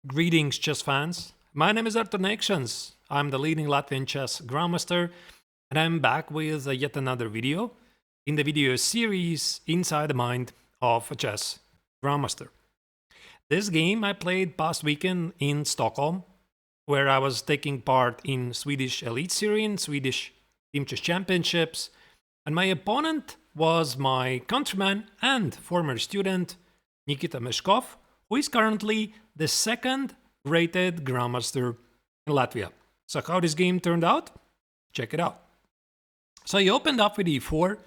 Greetings, chess fans. My name is Neiksans. I'm the leading Latvian chess grandmaster, and I'm back with yet another video in the video series Inside the Mind of a Chess Grandmaster. This game I played past weekend in Stockholm, where I was taking part in Swedish Elite Series and Swedish Team Chess Championships, and my opponent was my countryman and former student Nikita Meshkov, who is currently the second rated grandmaster in Latvia. So how this game turned out? Check it out. So I opened up with e4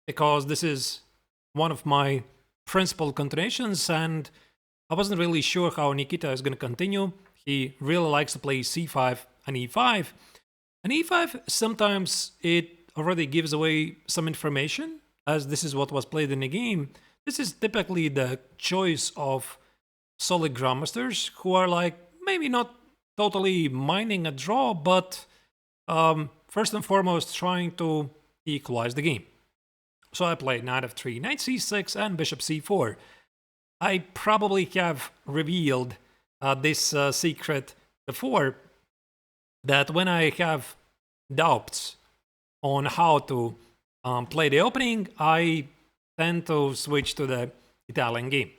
because this is one of my principal continuations, and I wasn't really sure how Nikita is going to continue. He really likes to play c5 and e5. And e5, sometimes it already gives away some information, as this is what was played in the game. This is typically the choice of solid grandmasters who are like maybe not totally minding a draw, but first and foremost trying to equalize the game. So I played knight f3, knight c6, and bishop c4. I probably have revealed this secret before, that when I have doubts on how to play the opening, I tend to switch to the Italian game.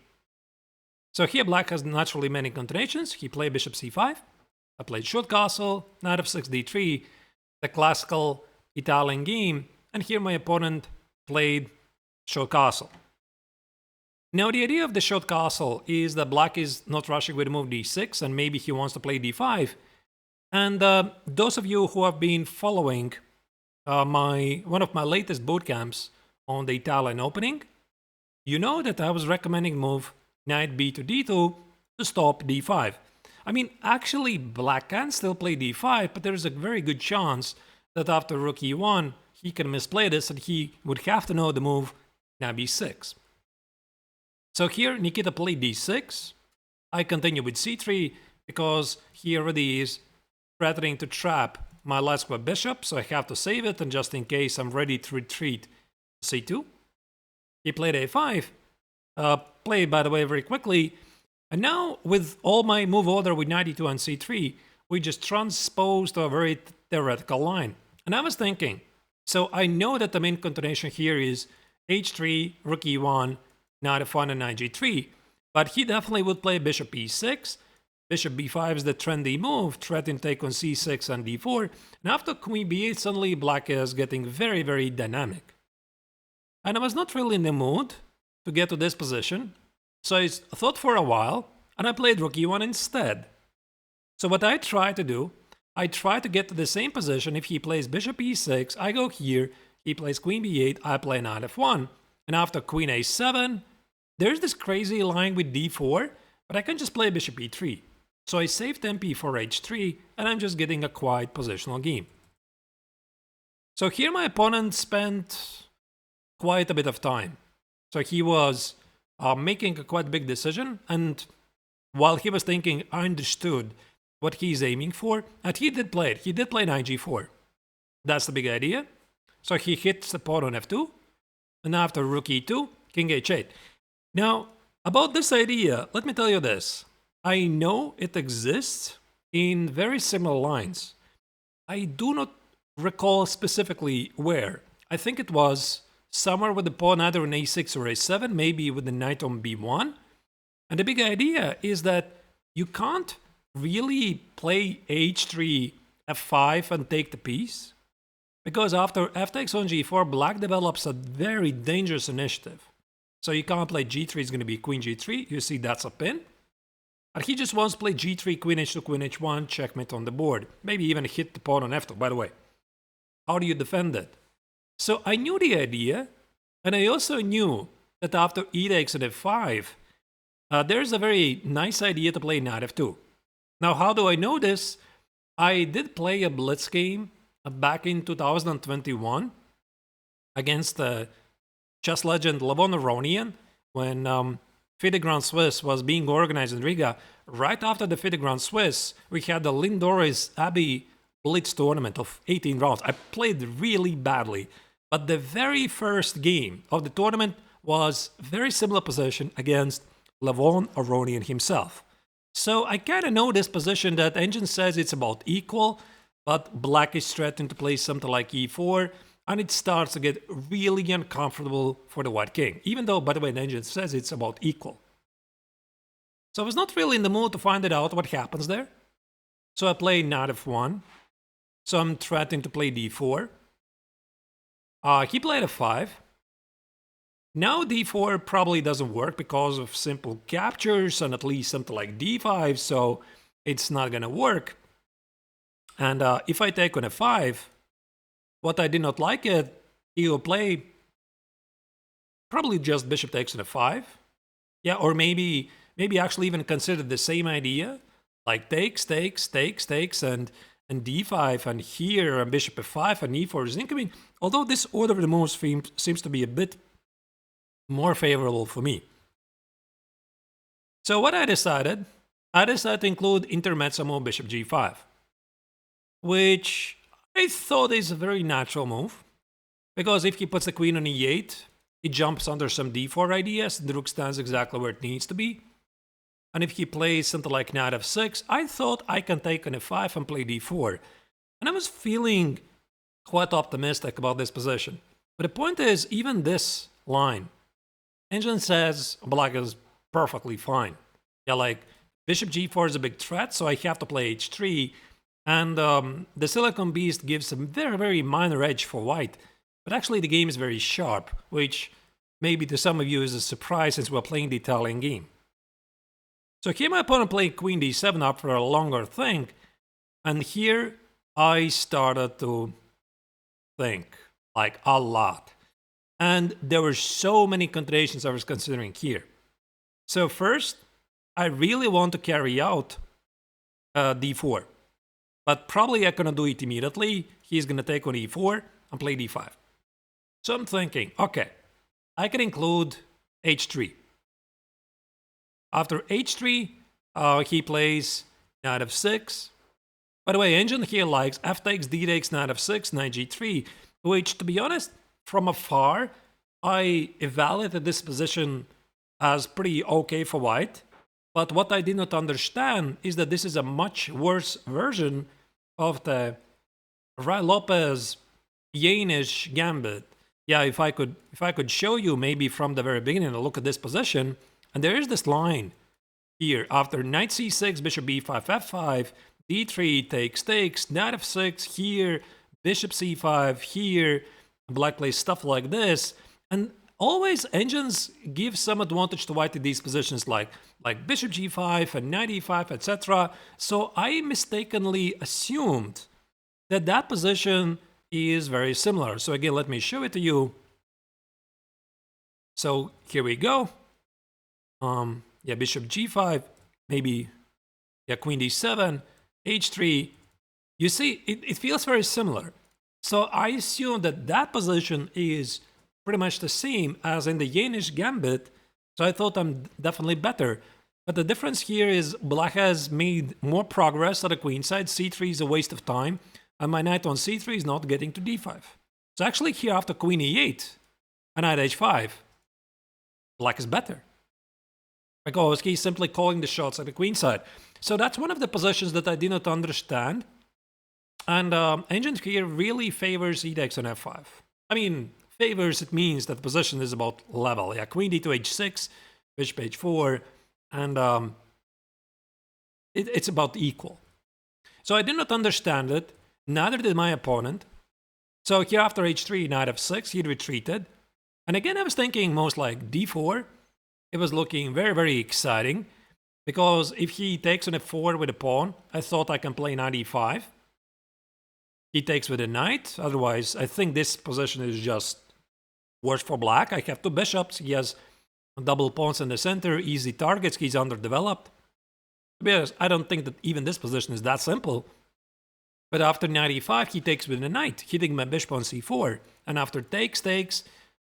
So here black has naturally many continuations. He played bishop c5. I played short castle, knight f6 d3, the classical Italian game. And here my opponent played short castle. Now the idea of the short castle is that black is not rushing with move d6, and maybe he wants to play d5. And those of you who have been following one of my latest boot camps on the Italian opening, you know that I was recommending move knight b to d2 to stop d5. I mean, actually black can still play d5, but there is a very good chance that after rook e1 he can misplay this, and he would have to know the move knight b6. So here Nikita played d6. I continue with c3 because he already is threatening to trap my last square bishop, so I have to save it, and just in case I'm ready to retreat, c2. He played a5, played by the way very quickly, and now with all my move order with knight e2 and c3, we just transpose to a very theoretical line. And I was thinking, so I know that the main continuation here is h3, rook e1, knight f1, and knight g3, but he definitely would play bishop e6. Bishop b5 is the trendy move, threatening take on c6 and d4, and after queen b8 suddenly black is getting very, very dynamic. And I was not really in the mood to get to this position, so I thought for a while, and I played rook e1 instead. So what I try to do, I try to get to the same position. If he plays bishop e6, I go here, he plays queen b8, I play knight f1, and after queen a7, there's this crazy line with d4, but I can just play bishop e3. So I saved tempi for h3, and I'm just getting a quite positional game. So here my opponent spent quite a bit of time. So he was making a quite big decision, and while he was thinking, I understood what he's aiming for, and he did play it. He did play knight g4. That's the big idea. So he hits the pawn on f2, and after rook e2, king h8. Now, about this idea, let me tell you this. I know it exists in very similar lines. I do not recall specifically where. I think it was somewhere with the pawn either on a6 or a7, maybe with the knight on b1. And the big idea is that you can't really play h3, f5 and take the piece, because after f takes on g4, black develops a very dangerous initiative. So you can't play g3, it's going to be queen g3. You see that's a pin. And he just wants to play g3, queen h2, queen h1, checkmate on the board. Maybe even hit the pawn on f2, by the way. How do you defend it? So I knew the idea, and I also knew that after e takes at f5, there's a very nice idea to play knight f2. Now, how do I know this? I did play a blitz game back in 2021 against chess legend Levon Aronian, when FIDE Grand Swiss was being organized in Riga. Right after the FIDE Grand Swiss, we had the Lindoris Abbey Blitz tournament of 18 rounds. I played really badly, but the very first game of the tournament was very similar position against Levon Aronian himself. So I kind of know this position that engine says it's about equal, but black is threatening to play something like e4, and it starts to get really uncomfortable for the white king, even though, by the way, the engine says it's about equal. So I was not really in the mood to find it out what happens there. So I play knight f1. So I'm threatening to play d4. He played f5. Now d4 probably doesn't work because of simple captures and at least something like d5, so it's not gonna work. And if I take on f5, what I did not like it, he will play probably just bishop takes on f5. Yeah, or maybe actually even consider the same idea, like takes, and d5, and here and bishop f5 and e4 is incoming. Although this order of the moves seems to be a bit more favorable for me. So what I decided to include intermezzo move bishop g5, which I thought is a very natural move, because if he puts the queen on e8, he jumps under some d4 ideas, and the rook stands exactly where it needs to be. And if he plays something like knight f6, I thought I can take on f5 and play d4. And I was feeling quite optimistic about this position. But the point is, even this line, engine says black is perfectly fine. Yeah, like bishop g4 is a big threat, so I have to play h3. And the Silicon Beast gives a very, very minor edge for white. But actually the game is very sharp, which maybe to some of you is a surprise since we're playing the Italian game. So here my opponent played queen d7 after a longer think, and here I started to think, like a lot. And there were so many contradictions I was considering here. So first, I really want to carry out d4. But probably I cannot do it immediately. He's going to take on e4 and play d5. So I'm thinking, okay, I can include h3. After h3, he plays knight f6. By the way, engine here likes f takes, d takes, knight f6, knight g3, which, to be honest, from afar, I evaluated this position as pretty okay for white. But what I did not understand is that this is a much worse version of the Ray Lopez Yanish gambit. Yeah, if I could show you maybe from the very beginning to look at this position, and there is this line here after knight c6, bishop b5, f5, d3 takes, knight f6 here, bishop c5 here, black plays stuff like this, and always engines give some advantage to white in these positions like bishop g5 and knight e5, etc. So I mistakenly assumed that that position is very similar. So again, let me show it to you. So here we go. Yeah, bishop g5, maybe, yeah, queen d7, h3. You see, it feels very similar. So I assume that that position is pretty much the same as in the Yanish gambit. So I thought I'm definitely better. But the difference here is black has made more progress at the queen side. c3 is a waste of time. And my knight on c3 is not getting to d5. So actually here after queen e8 and knight h5, black is better, because he's simply calling the shots at the queen side. So that's one of the positions that I did not understand. And engine here really favors e takes on f5. I mean, favors, it means that the position is about level. Yeah, queen d to h6, bishop h4, and it's about equal. So I did not understand it, neither did my opponent. So here after h3, knight f6, he retreated. And again, I was thinking most like d4. It was looking very, very exciting, because if he takes on f4 with a pawn, I thought I can play knight e5. He takes with a knight, otherwise I think this position is just worse for black. I have two bishops, he has double pawns in the center, easy targets, he's underdeveloped. To be honest, I don't think that even this position is that simple. But after knight e5, he takes with a knight, hitting my bishop on c4. And after takes,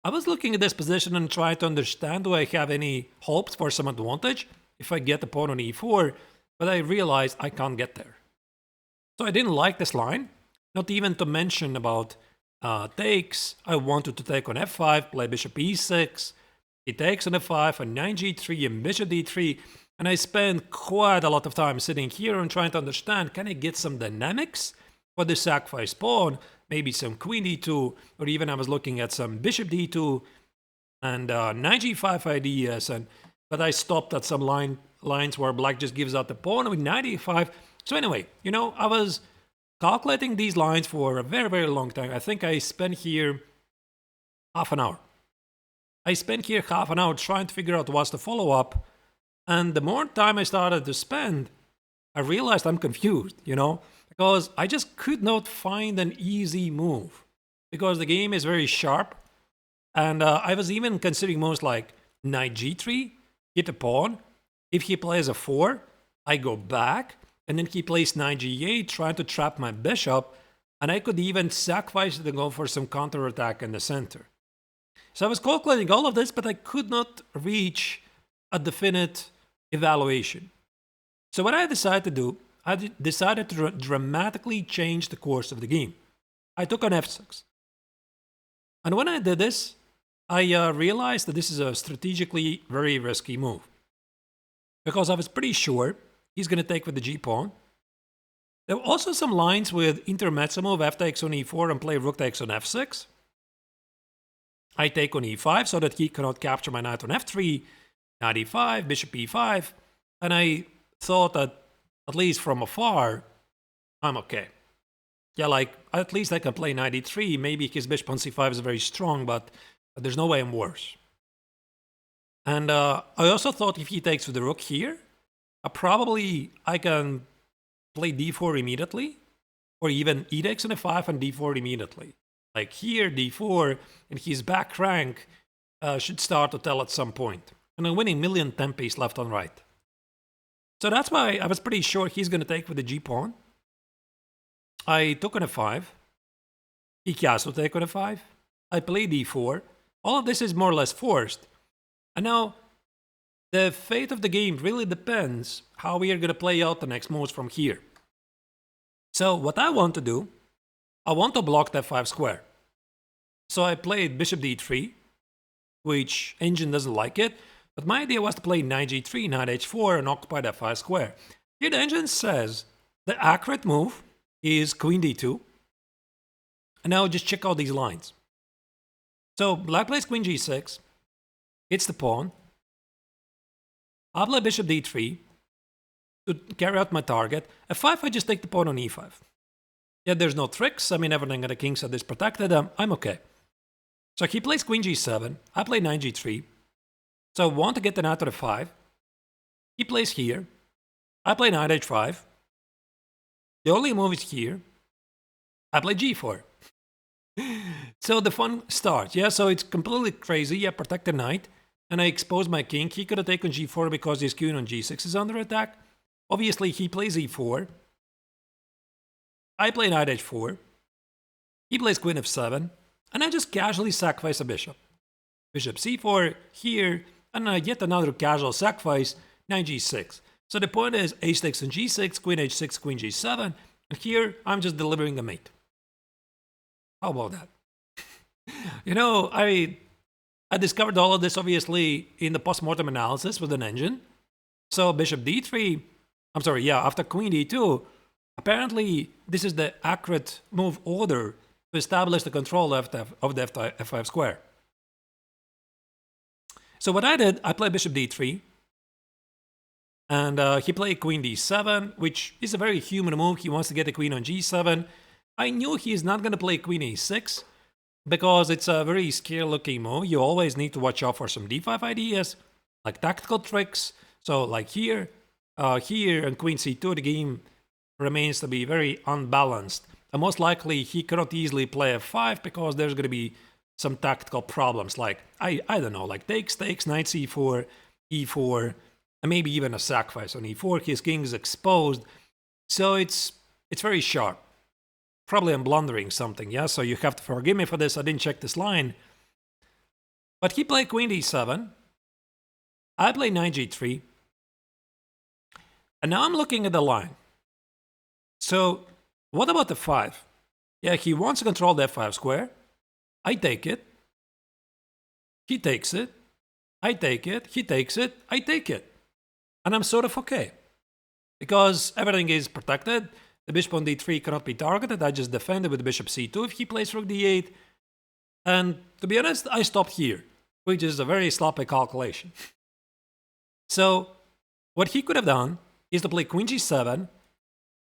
I was looking at this position and trying to understand, do I have any hopes for some advantage if I get the pawn on e4? But I realized I can't get there. So I didn't like this line. Not even to mention about takes. I wanted to take on f5, play bishop e6. He takes on f5, and knight g3, and bishop d3. And I spent quite a lot of time sitting here and trying to understand, can I get some dynamics for the sacrifice pawn? Maybe some queen d2, or even I was looking at some bishop d2 and knight g5 ideas. But I stopped at some lines where black just gives out the pawn with knight e5. So anyway, I was calculating these lines for a very, very long time. I think I spent here half an hour. I spent here half an hour trying to figure out what's the follow-up. And the more time I started to spend, I realized I'm confused, because I just could not find an easy move. Because the game is very sharp. And I was even considering moves like knight g3, hit a pawn. If he plays a 4, I go back. And then he plays knight g8, trying to trap my bishop. And I could even sacrifice it and go for some counterattack in the center. So I was calculating all of this, but I could not reach a definite evaluation. So what I decided to do, I decided to dramatically change the course of the game. I took on f6. And when I did this, I realized that this is a strategically very risky move. Because I was pretty sure he's going to take with the g-pawn. There were also some lines with intermezzo move f takes on e4 and play rook takes on f6. I take on e5 so that he cannot capture my knight on f3, knight e5, bishop e5, and I thought that, at least from afar, I'm okay. Yeah, like, at least I can play knight e3, maybe his bishop on c5 is very strong, but there's no way I'm worse. And I also thought if he takes with the rook here, probably I can play d4 immediately, or even e takes on f5 and d4 immediately. Like here, d4, and his back rank should start to tell at some point. And I'm winning million tempes left and right. So that's why I was pretty sure he's going to take with the g-pawn. I took on f5. He can also take on f5. I play d4. All of this is more or less forced. And now, the fate of the game really depends how we are going to play out the next moves from here. So what I want to do, I want to block the f5 square. So I played bishop d3, which engine doesn't like it, but my idea was to play knight g3, knight h4, and occupy the f5 square. Here the engine says the accurate move is queen d2. And now just check out these lines. So black plays queen g6, hits the pawn. I play bishop d3 to carry out my target. f5, I just take the pawn on e5. Yeah, there's no tricks. I mean, everything at the king side is protected. I'm okay. So he plays queen g7. I play knight g3. So I want to get the knight to f5. He plays here. I play knight h5. The only move is here. I play g4. So the fun starts. Yeah, so it's completely crazy. Yeah, protect the knight. And I expose my king. He could have taken g4 because his queen on g6 is under attack. Obviously, he plays e4. I play knight h4. He plays queen f7. And I just casually sacrifice a bishop. Bishop c4 here. And yet another casual sacrifice, knight g6. So the point is h takes on g6, queen h6, queen g7. And here, I'm just delivering a mate. How about that? I discovered all of this, obviously, in the postmortem analysis with an engine. So bishop d3, after queen d2, apparently this is the accurate move order to establish the control of the f5 square. So what I did, I played bishop d3, and he played queen d7, which is a very human move. He wants to get the queen on g7. I knew he's not going to play queen a6, because it's a very scary-looking move. You always need to watch out for some d5 ideas, like tactical tricks. So like here, and queen c2, the game remains to be very unbalanced. And most likely, he cannot easily play f5 because there's going to be some tactical problems, like, I don't know, like takes, knight c4, e4, and maybe even a sacrifice on e4. His king is exposed, so it's very sharp. Probably I'm blundering something, yeah? So you have to forgive me for this. I didn't check this line. But he played queen d7. I played knight g3. And now I'm looking at the line. So what about the 5? Yeah, he wants to control the f5 square. I take it. He takes it. I take it. He takes it. I take it. And I'm sort of okay. Because everything is protected. The bishop on d3 cannot be targeted. I just defend it with bishop c2 if he plays rook d8. And to be honest, I stopped here, which is a very sloppy calculation. So what he could have done is to play queen g7,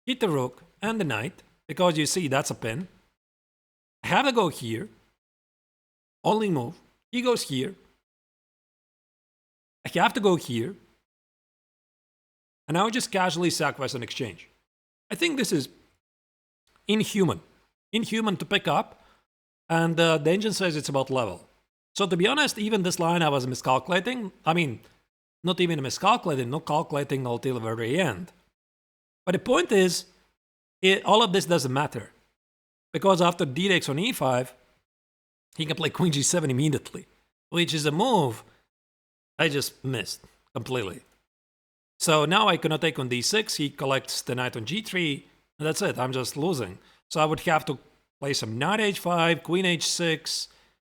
hit the rook and the knight, because you see that's a pin. I have to go here. Only move. He goes here. I have to go here. And now just casually sacrifice an exchange. I think this is inhuman. Inhuman to pick up. And the engine says it's about level. So to be honest, even this line I was miscalculating. I mean, not even miscalculating, not calculating until the very end. But the point is, all of this doesn't matter. Because after d takes on e5, he can play queen g7 immediately. Which is a move I just missed completely. So now I cannot take on d6, he collects the knight on g3, and that's it, I'm just losing. So I would have to play some knight h5, queen h6,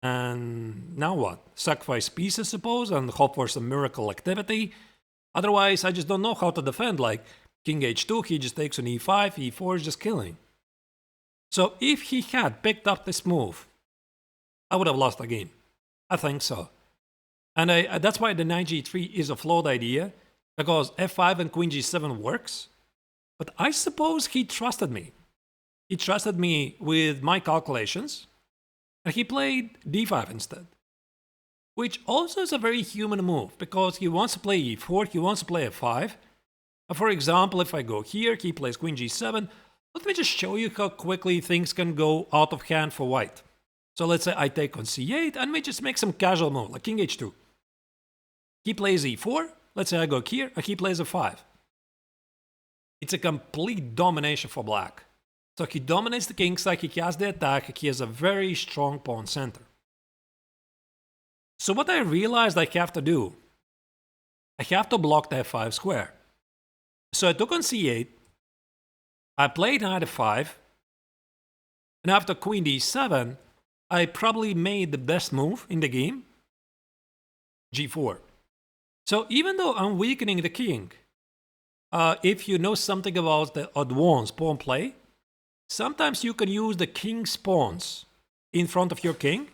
and now what? Sacrifice pieces, suppose, and hope for some miracle activity. Otherwise, I just don't know how to defend, like king h2, he just takes on e5, e4 is just killing. So if he had picked up this move, I would have lost the game. I think so. And that's why the knight g3 is a flawed idea, because f5 and queen g7 works. But I suppose he trusted me. He trusted me with my calculations, and he played d5 instead. Which also is a very human move, because he wants to play e4, he wants to play f5. For example, if I go here, he plays queen g7. Let me just show you how quickly things can go out of hand for white. So let's say I take on c8, and we just make some casual move, like king h2. He plays e4, let's say I go here, and he plays f5. It's a complete domination for black. So he dominates the king side, he has the attack, he has a very strong pawn center. So what I realized I have to do, I have to block the f5 square. So I took on c8, I played knight f5, and after queen d7, I probably made the best move in the game, g4. So even though I'm weakening the king, if you know something about the advanced pawn play, sometimes you can use the king's pawns in front of your king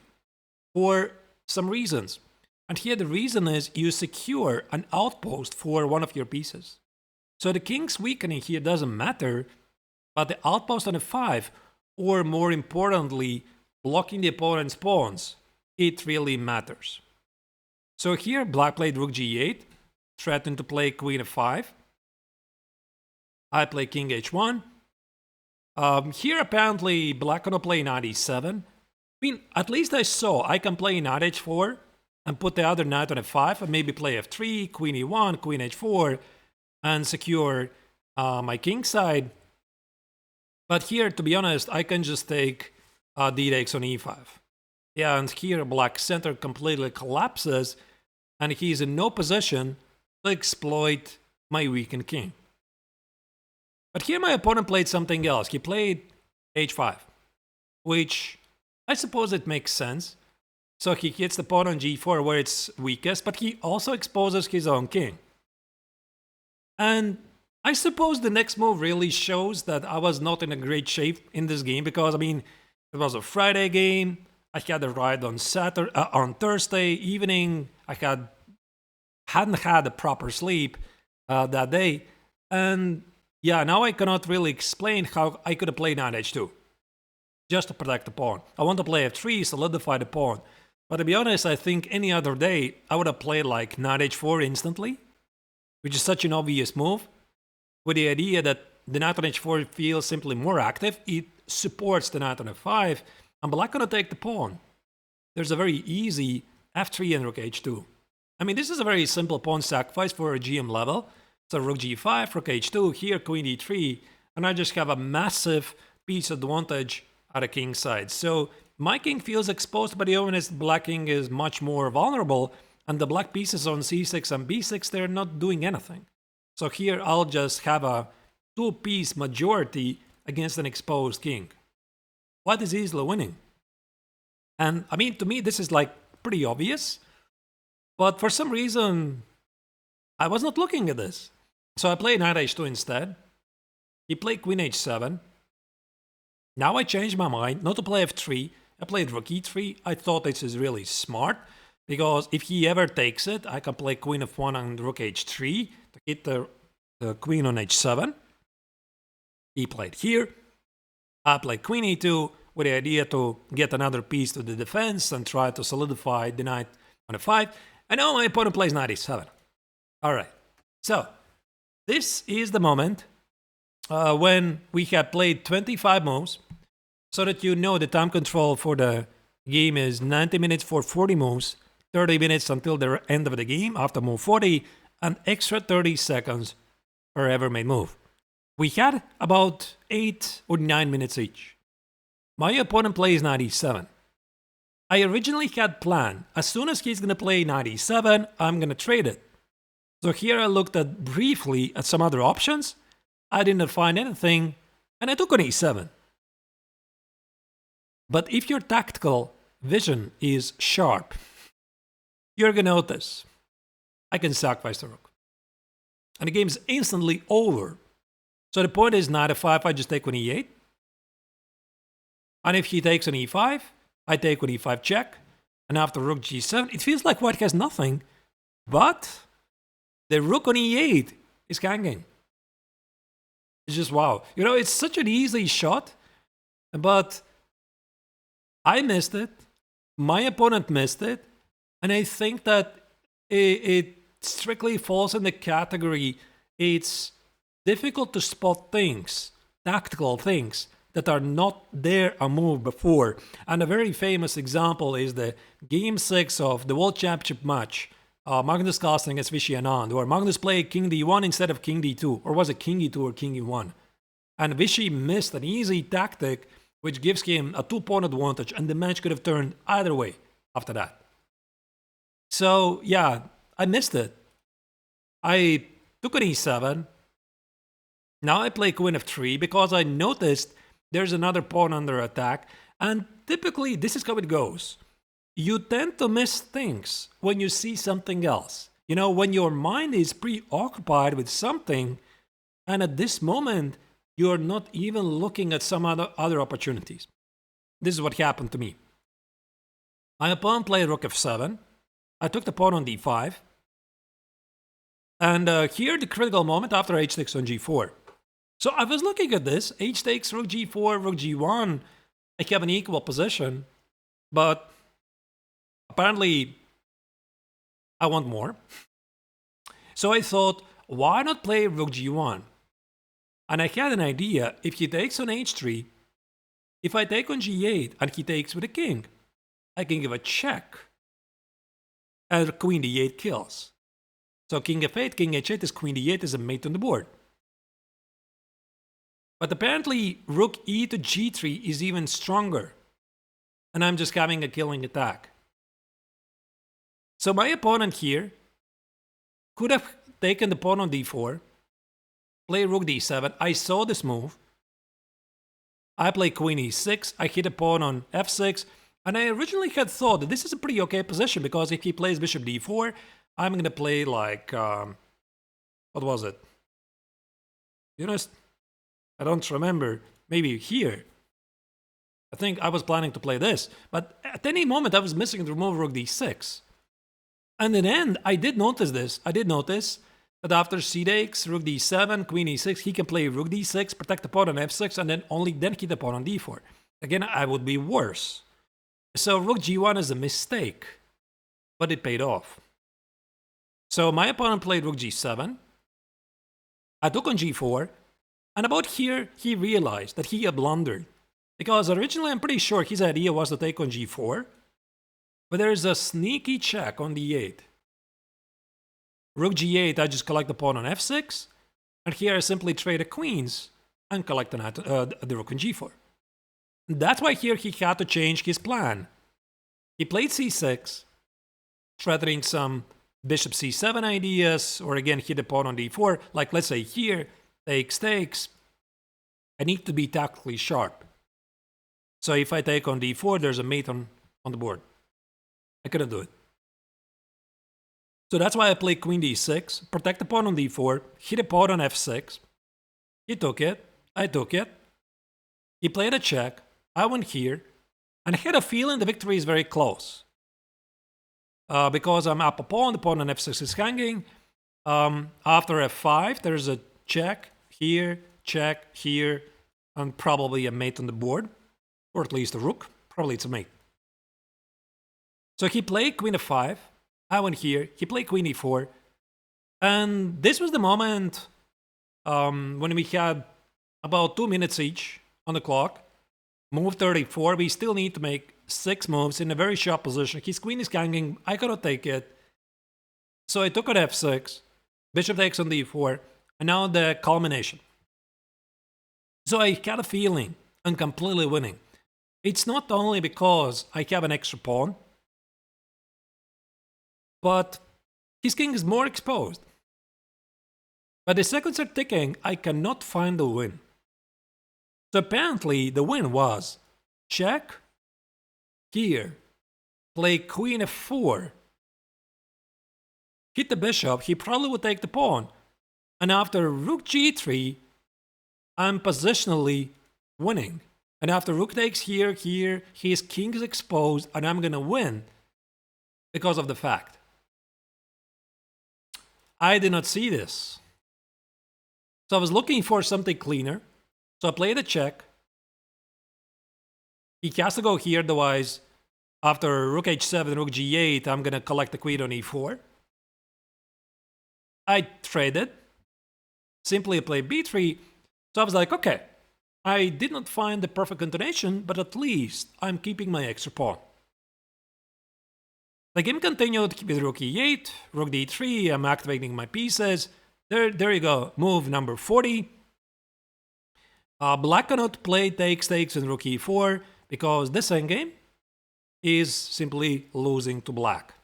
for some reasons. And here the reason is you secure an outpost for one of your pieces. So the king's weakening here doesn't matter, but the outpost on f5, or more importantly, blocking the opponent's pawns, it really matters. So here black played rook g8, threatened to play queen f5. I play king h1. Here apparently black gonna play knight e7. I mean, at least I saw I can play knight h4 and put the other knight on f5 and maybe play f3, queen e1, queen h4 and secure my king side. But here, to be honest, I can just take d takes on e5. Yeah, and here black center completely collapses and he's in no position to exploit my weakened king. But here my opponent played something else. He played h5, which I suppose it makes sense. So he hits the pawn on g4 where it's weakest, but he also exposes his own king. And I suppose the next move really shows that I was not in a great shape in this game, because, I mean, it was a Friday game. I had a ride on Thursday evening. I hadn't had a proper sleep that day. And yeah, now I cannot really explain how I could have played knight h2 just to protect the pawn. I want to play f3, solidify the pawn. But to be honest, I think any other day I would have played like knight h4 instantly, which is such an obvious move, with the idea that the knight on h4 feels simply more active. It supports the knight on f5, and black gonna take the pawn. There's a very easy f3 and rook h2. I mean, this is a very simple pawn sacrifice for a GM level. So rook g5, rook h2, here queen d3, and I just have a massive piece advantage at the king side. So my king feels exposed, but the honest black king is much more vulnerable, and the black pieces on c6 and b6, they're not doing anything. So here I'll just have a two-piece majority against an exposed king. White is easily winning. And I mean, to me, this is like pretty obvious, but for some reason, I was not looking at this. So I played knight h2 instead. He played queen h7. Now I changed my mind, not to play f3. I played rook e3. I thought this is really smart, because if he ever takes it, I can play queen f1 and rook h3 to hit the queen on h7. He played here. I played queen e2 with the idea to get another piece to the defense and try to solidify the knight on f5. And now my opponent plays knight e7. All right. So this is the moment when we have played 25 moves, so that you know the time control for the game is 90 minutes for 40 moves, 30 minutes until the end of the game after move 40, and extra 30 seconds per ever made move. We had about 8 or 9 minutes each. My opponent plays knight e7. I originally had planned, as soon as he's going to play knight e7, I'm going to trade it. So here I looked at briefly at some other options. I didn't find anything, and I took on e7. But if your tactical vision is sharp, you're going to notice I can sacrifice the rook. And the game is instantly over. So the point is knight f5, I just take on e8. And if he takes on e5, I take on e5 check. And after rook g7, it feels like white has nothing. But the rook on e8 is hanging. It's just wow. You know, it's such an easy shot, but I missed it. My opponent missed it. And I think that it strictly falls in the category, it's difficult to spot things, tactical things, that are not there a move before. And a very famous example is the Game 6 of the World Championship match, Magnus Carlsen against Vishy Anand, where Magnus played King d1 instead of King d2, or was it King e2 or King e1? And Vishy missed an easy tactic, which gives him a 2-pawn advantage, and the match could have turned either way after that. So, yeah, I missed it. I took an e7. Now I play queen f3 because I noticed there's another pawn under attack, and typically this is how it goes. You tend to miss things when you see something else. You know, when your mind is preoccupied with something, and at this moment, you're not even looking at some other opportunities. This is what happened to me. My opponent played rook f7. I took the pawn on d5. And here the critical moment after h takes on g4. So I was looking at this. H takes rook g4, rook g1. I have an equal position. But apparently I want more. So I thought, why not play rook g1? And I had an idea. If he takes on h3, if I take on g8 and he takes with a king, I can give a check. And queen d8 kills. So king f8, king h8 is queen d8 is a mate on the board. But apparently rook e to g3 is even stronger. And I'm just having a killing attack. So my opponent here could have taken the pawn on d4, play rook d7. I saw this move. I play queen e6. I hit a pawn on f6. And I originally had thought that this is a pretty okay position, because if he plays bishop d4, I'm going to play like, what was it? You know, I don't remember. Maybe here. I think I was planning to play this. But at any moment, I was missing to remove rook d6. And in the end, I did notice this. I did notice that after c takes, rook d7, queen e6, he can play rook d6, protect the pawn on f6, and then only then hit the pawn on d4. Again, I would be worse. So rook g1 is a mistake, but it paid off. So my opponent played rook g7. I took on g4, and about here, he realized that he had blundered. Because originally, I'm pretty sure his idea was to take on g4, but there's a sneaky check on d8. Rook g8, I just collect the pawn on f6, and here I simply trade the queens and collect the rook on g4. That's why here he had to change his plan. He played c6, threatening some bishop c7 ideas, or again hit the pawn on d4, like let's say here, takes. I need to be tactically sharp. So if I take on d4, there's a mate on the board. I couldn't do it. So that's why I played queen d6, protect the pawn on d4, hit a pawn on f6. He took it, I took it. He played a check, I went here, and I had a feeling the victory is very close. Because I'm up a pawn, the pawn on f6 is hanging. After f5, there's a check here, and probably a mate on the board, or at least a rook. Probably it's a mate. So he played queen f5, I went here, he played queen e4, and this was the moment when we had about 2 minutes each on the clock. Move 34, we still need to make 6 moves in a very sharp position. His queen is hanging, I cannot take it. So I took on f6, bishop takes on d4, and now the culmination. So I had a feeling I'm completely winning. It's not only because I have an extra pawn, but his king is more exposed. But the seconds are ticking, I cannot find the win. So apparently the win was check, here, play queen f4, hit the bishop, he probably would take the pawn, and after rook g3, I'm positionally winning. And after rook takes here, his king is exposed, and I'm gonna win because of the fact. I did not see this. So I was looking for something cleaner. So I played a check. He has to go here, otherwise, after rook h7, rook g8, I'm gonna collect the queen on e4. I traded. Simply played b3. So I was like, okay, I did not find the perfect continuation, but at least I'm keeping my extra pawn. The game continued with rook e8, rook d3, I'm activating my pieces. There you go, move number 40. Black cannot play takes, and rook e4, because this endgame is simply losing to black.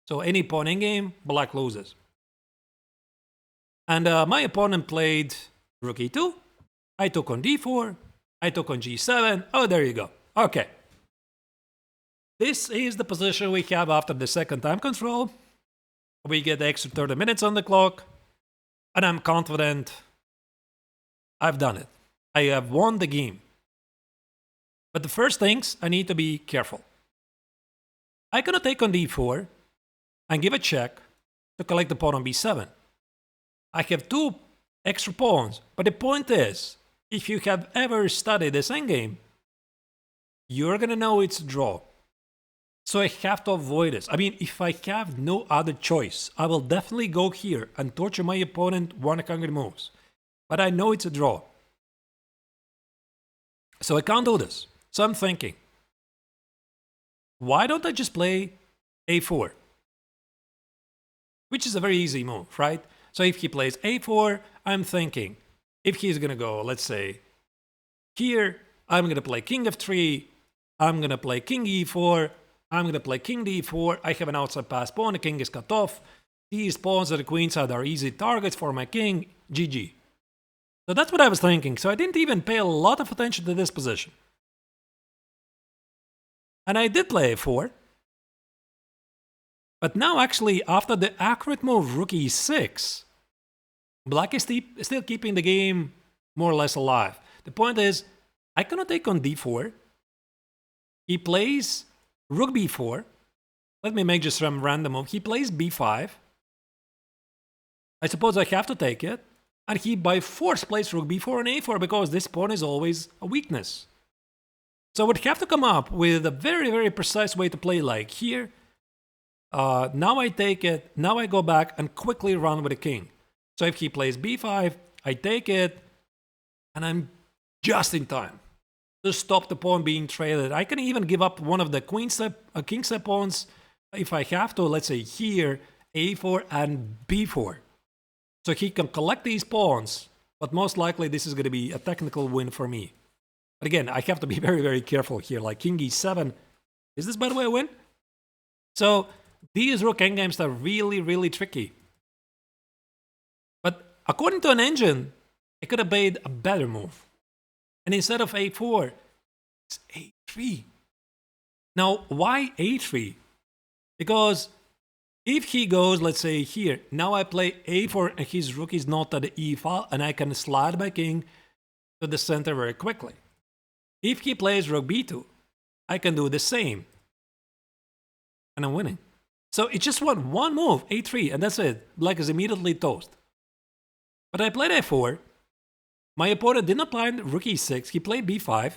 So any pawn endgame, black loses. And my opponent played rook e2, I took on d4, I took on g7, oh there you go, okay. This is the position we have after the second time control. We get the extra 30 minutes on the clock, and I'm confident I've done it. I have won the game. But the first things, I need to be careful. I cannot take on d4 and give a check to collect the pawn on b7. I have 2 extra pawns, but the point is, if you have ever studied this endgame, you're gonna know it's a draw. So I have to avoid this. I mean, if I have no other choice, I will definitely go here and torture my opponent 100 moves. But I know it's a draw. So I can't do this. So I'm thinking, why don't I just play a4? Which is a very easy move, right? So if he plays a4, I'm thinking, if he's gonna go, let's say, here, I'm gonna play king f3, I'm gonna play king e4, I'm gonna play king d4, I have an outside pass pawn, the king is cut off, these pawns at the queen side are easy targets for my king, GG. So that's what I was thinking, so I didn't even pay a lot of attention to this position. And I did play a4. But now actually, after the accurate move rook e6, black is still keeping the game more or less alive. The point is, I cannot take on d4. He plays rook b4. Let me make just some random move. He plays b5. I suppose I have to take it. And he by force plays rook b4 and a4 because this pawn is always a weakness. So I would have to come up with a very, very precise way to play like here. Now I take it, now I go back and quickly run with the king. So if he plays b5, I take it, and I'm just in time to stop the pawn being traded. I can even give up one of the king step pawns if I have to, let's say here, a4 and b4. So he can collect these pawns, but most likely this is going to be a technical win for me. But again, I have to be very, very careful here, like king e7. Is this, by the way, a win? So these rook endgames are really, really tricky. But according to an engine, it could have made a better move. And instead of a4, it's a3. Now, why a3? Because If he goes, let's say here, now I play a4 and his rook is not at the e file and I can slide my king to the center very quickly. If he plays rook b2, I can do the same. And I'm winning. So it just won one move, a3, and that's it. Black is immediately toast. But I played a4. My opponent did not play rook e6. He played b5.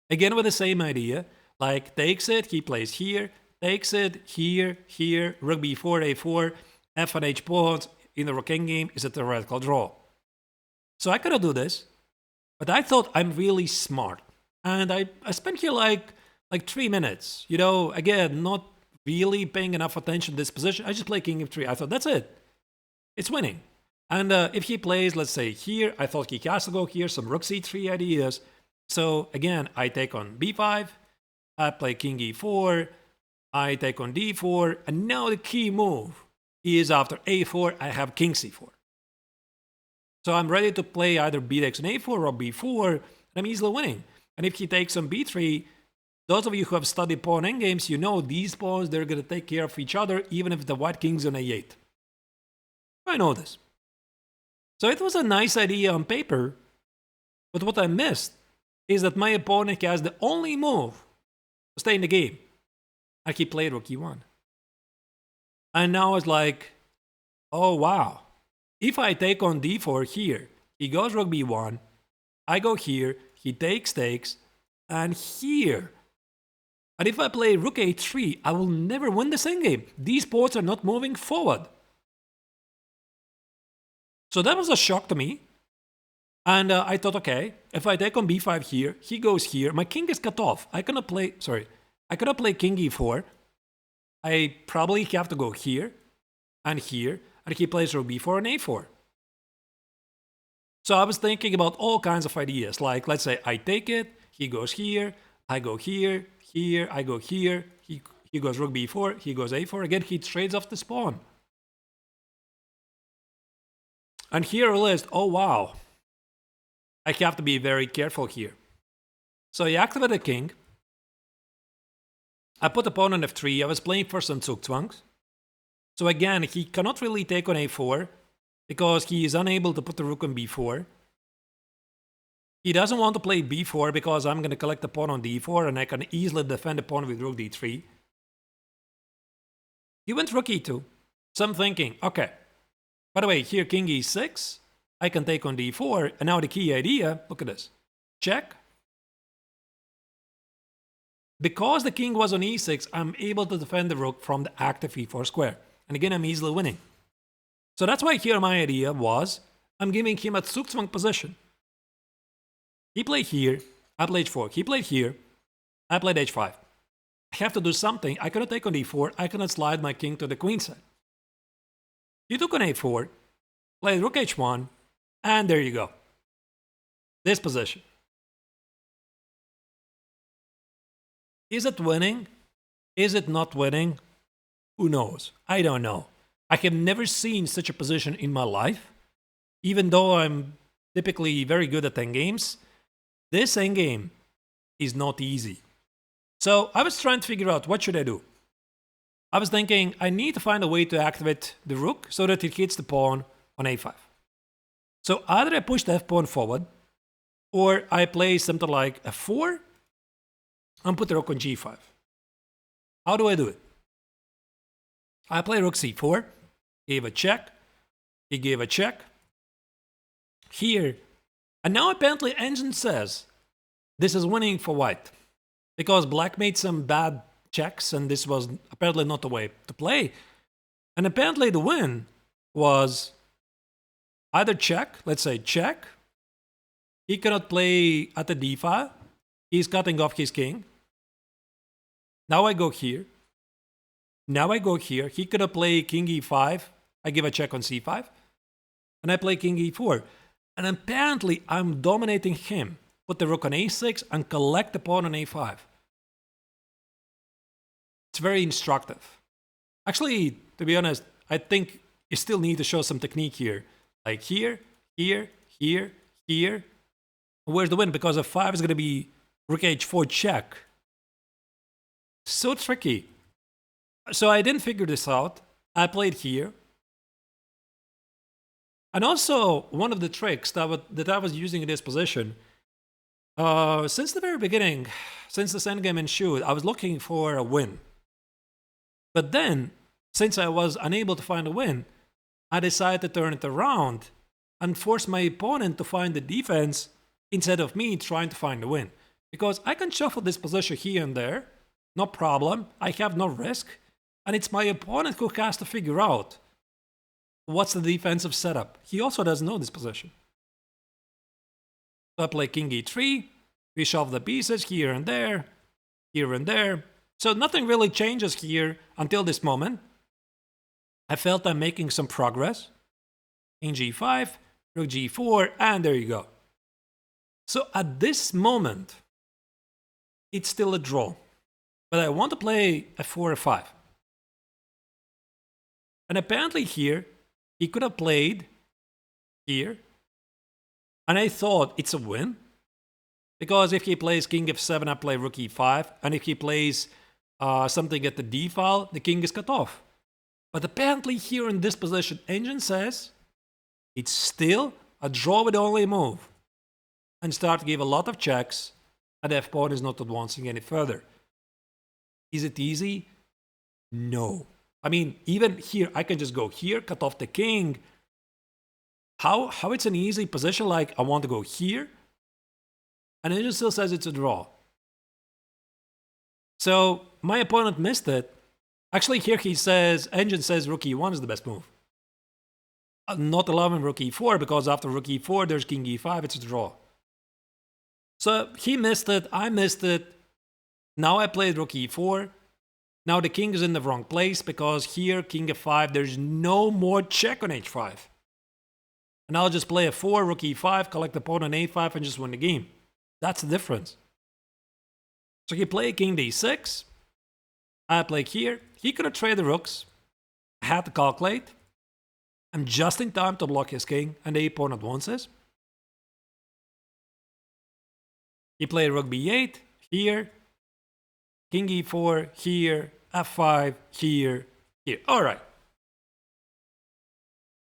Again with the same idea. Like takes it, he plays here. Takes it, here, here, rook b4, a4, f and h pawns in the rook endgame is a theoretical draw. So I could do this, but I thought I'm really smart. And I spent here like 3 minutes. You know, again, not really paying enough attention to this position. I just play king f3. I thought, that's it. It's winning. And if he plays, let's say here, I thought he has to go here, some rook c3 ideas. So again, I take on b5, I play king e4, I take on d4, and now the key move is after a4, I have king c4. So I'm ready to play either b takes on a4 or b4, and I'm easily winning. And if he takes on b3, those of you who have studied pawn endgames, you know these pawns, they're going to take care of each other, even if the white king's on a8. I know this. So it was a nice idea on paper, but what I missed is that my opponent has the only move to stay in the game. And he played rook e1. And now it's like, oh wow. If I take on d4 here, he goes rook b1, I go here, he takes, and here. And if I play rook a3, I will never win this endgame. These pawns are not moving forward. So that was a shock to me. And I thought, okay, if I take on b5 here, he goes here, my king is cut off. I cannot play king e4. I probably have to go here, and he plays rook b4 and a4. So I was thinking about all kinds of ideas, like let's say I take it, he goes here, I go here, I go here, he goes rook b4, he goes a4, again he trades off the pawn. And here I realized, oh wow, I have to be very careful here. So I activate the king. I put the pawn on f3. I was playing for some zugzwangs. So again, he cannot really take on a4 because he is unable to put the rook on b4. He doesn't want to play b4 because I'm going to collect the pawn on d4 and I can easily defend the pawn with rook d3. He went rook e2. So I'm thinking, okay, by the way, here king e6, I can take on d4, and now the key idea, look at this, check. Because the king was on e6, I'm able to defend the rook from the active e4 square. And again, I'm easily winning. So that's why here my idea was, I'm giving him a zugzwang position. He played here, I played h4. He played here, I played h5. I have to do something. I cannot take on d4, I cannot slide my king to the queen side. He took on a4, played rook h1, and there you go. This position. Is it winning? Is it not winning? Who knows? I don't know. I have never seen such a position in my life. Even though I'm typically very good at endgames, this endgame is not easy. So I was trying to figure out what should I do. I was thinking I need to find a way to activate the rook so that it hits the pawn on a5. So either I push the f-pawn forward, or I play something like f4 and put the rook on g5. How do I do it? I play rook c4, gave a check, he gave a check, here, and now apparently engine says this is winning for white, because black made some bad checks and this was apparently not the way to play. And apparently the win was either check, let's say check, he cannot play at the d file, he's cutting off his king. Now I go here. Now I go here. He could have played king e5. I give a check on c5. And I play king e4. And apparently I'm dominating him. Put the rook on a6 and collect the pawn on a5. It's very instructive. Actually, to be honest, I think you still need to show some technique here. Like here, here, here, here. Where's the win? Because f5 is going to be rook h4 check. So tricky. So I didn't figure this out. I played here. And also, one of the tricks that I was using in this position, since the very beginning, since this endgame ensued, I was looking for a win. But then, since I was unable to find a win, I decided to turn it around and force my opponent to find the defense instead of me trying to find the win. Because I can shuffle this position here and there, no problem, I have no risk, and it's my opponent who has to figure out what's the defensive setup. He also doesn't know this position. So I play king e3, we shuffle the pieces here and there, here and there. So nothing really changes here until this moment. I felt I'm making some progress. King g5, rook g4, and there you go. So at this moment, it's still a draw. But I want to play a 4 or 5. And apparently here, he could have played here. And I thought it's a win. Because if he plays king f7, I play rook e5. And if he plays something at the d file, the king is cut off. But apparently here in this position, engine says it's still a draw with only a move. And start to give a lot of checks, and the f-pawn is not advancing any further. Is it easy? No. I mean, even here, I can just go here, cut off the king. How it's an easy position, like I want to go here, and engine still says it's a draw. So my opponent missed it. Actually, here he says, engine says rook e1 is the best move. Not allowing rook e4, because after rook e4, there's king e5, it's a draw. So he missed it, I missed it. Now I played rook e4. Now the king is in the wrong place, because here, king f5, there's no more check on h5. And I'll just play f4, rook e5, collect the pawn on a5, and just win the game. That's the difference. So he played king d6. I play here. He could have traded the rooks. I had to calculate. I'm just in time to block his king, and the pawn advances. He played rook b8, here. King e4, here. f5, here, here. Alright.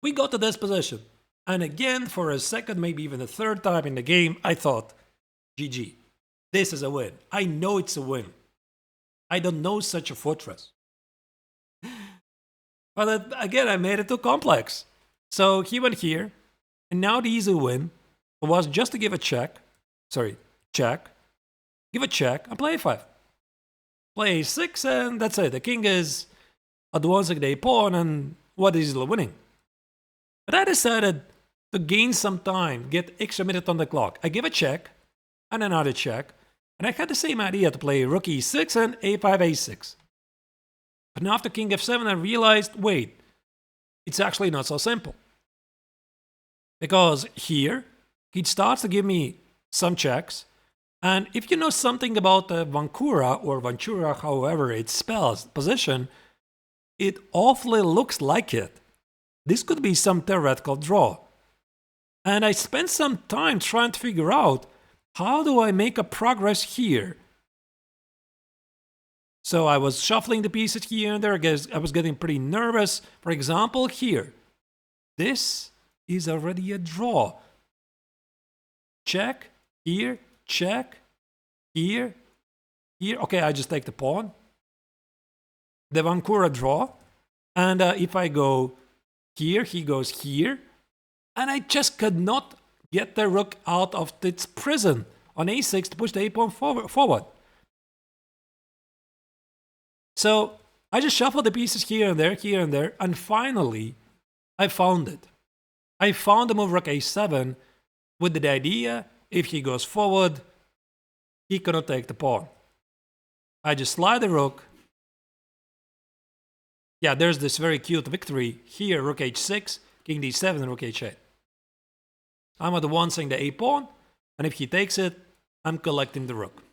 We got to this position. And again, for a second, maybe even the third time in the game, I thought, GG. This is a win. I know it's a win. I don't know such a fortress. But again, I made it too complex. So he went here, and now the easy win was just to give a check. Sorry, check. Give a check and play a5. Play a6, and that's it. The king is advancing the pawn, and what is easily winning. But I decided to gain some time, get extra minute on the clock. I give a check, and another check, and I had the same idea to play rook e6 and a5, a6. But now after king f7, I realized, wait, it's actually not so simple. Because here, he starts to give me some checks, and if you know something about the Vancouver or Ventura, however it spells, position, it awfully looks like it. This could be some theoretical draw. And I spent some time trying to figure out, how do I make a progress here? So I was shuffling the pieces here and there. I was getting pretty nervous. For example, here. This is already a draw. Check, here, check, here, here. Okay, I just take the pawn. The Vancouver draw. And if I go here, he goes here. And I just could not get the rook out of its prison on a6 to push the a-pawn forward. So I just shuffled the pieces here and there, and finally I found it. I found the move rook a7 with the idea, if he goes forward, he cannot take the pawn. I just slide the rook. Yeah, there's this very cute victory. Here, rook h6, king d7, and rook h8. I'm advancing the a-pawn, and if he takes it, I'm collecting the rook.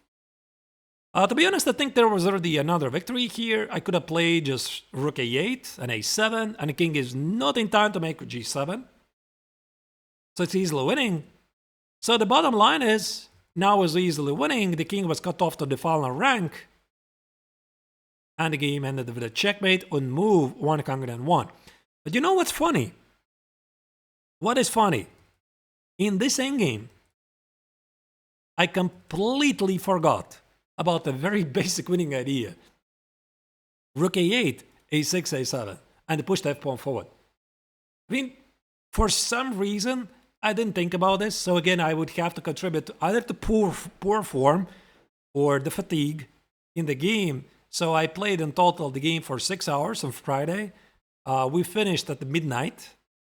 To be honest, I think there was already another victory here. I could have played just rook a8 and a7, and the king is not in time to make g7. So it's easily winning. So the bottom line is, now is easily winning. The king was cut off to the final rank. and the game ended with a checkmate on move 101. But you know what's funny? What is funny? In this endgame, I completely forgot about a very basic winning idea. Rook a8, a6, a7, and push the f-pawn forward. I mean, for some reason, I didn't think about this, so again, I would have to contribute either to poor form or the fatigue in the game. So I played in total the game for 6 hours on Friday. We finished at midnight.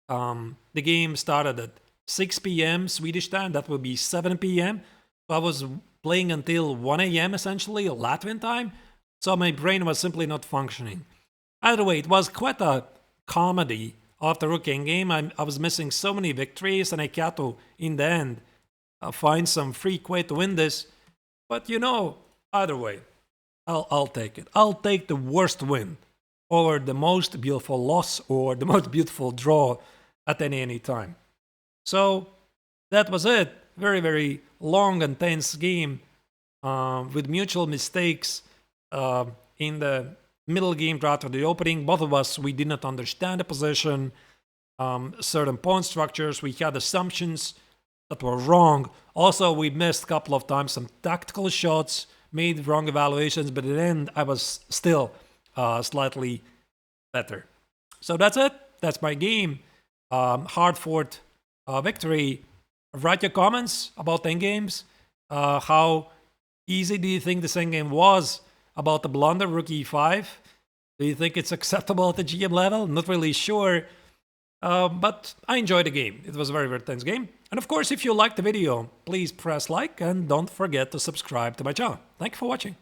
The game started at 6 p.m. Swedish time. That would be 7 p.m. So I was playing until 1 a.m. essentially, Latvian time. So my brain was simply not functioning. Either way, it was quite a comedy after Rook endgame. I was missing so many victories, and I had to, in the end, find some free way to win this. But you know, either way, I'll take it. I'll take the worst win over the most beautiful loss or the most beautiful draw at any time. So that was it. Very, very long and tense game with mutual mistakes in the middle game after the opening. Both of us, we did not understand the position, certain pawn structures. We had assumptions that were wrong. Also, we missed a couple of times some tactical shots, made wrong evaluations, but in the end, I was still slightly better. So that's it. That's my game. Hard-fought victory. Write your comments about endgames. How easy do you think this endgame was about the blunder, Rook e5? Do you think it's acceptable at the GM level? Not really sure. But I enjoyed the game. It was a very, very tense game. And of course, if you liked the video, please press like and don't forget to subscribe to my channel. Thank you for watching.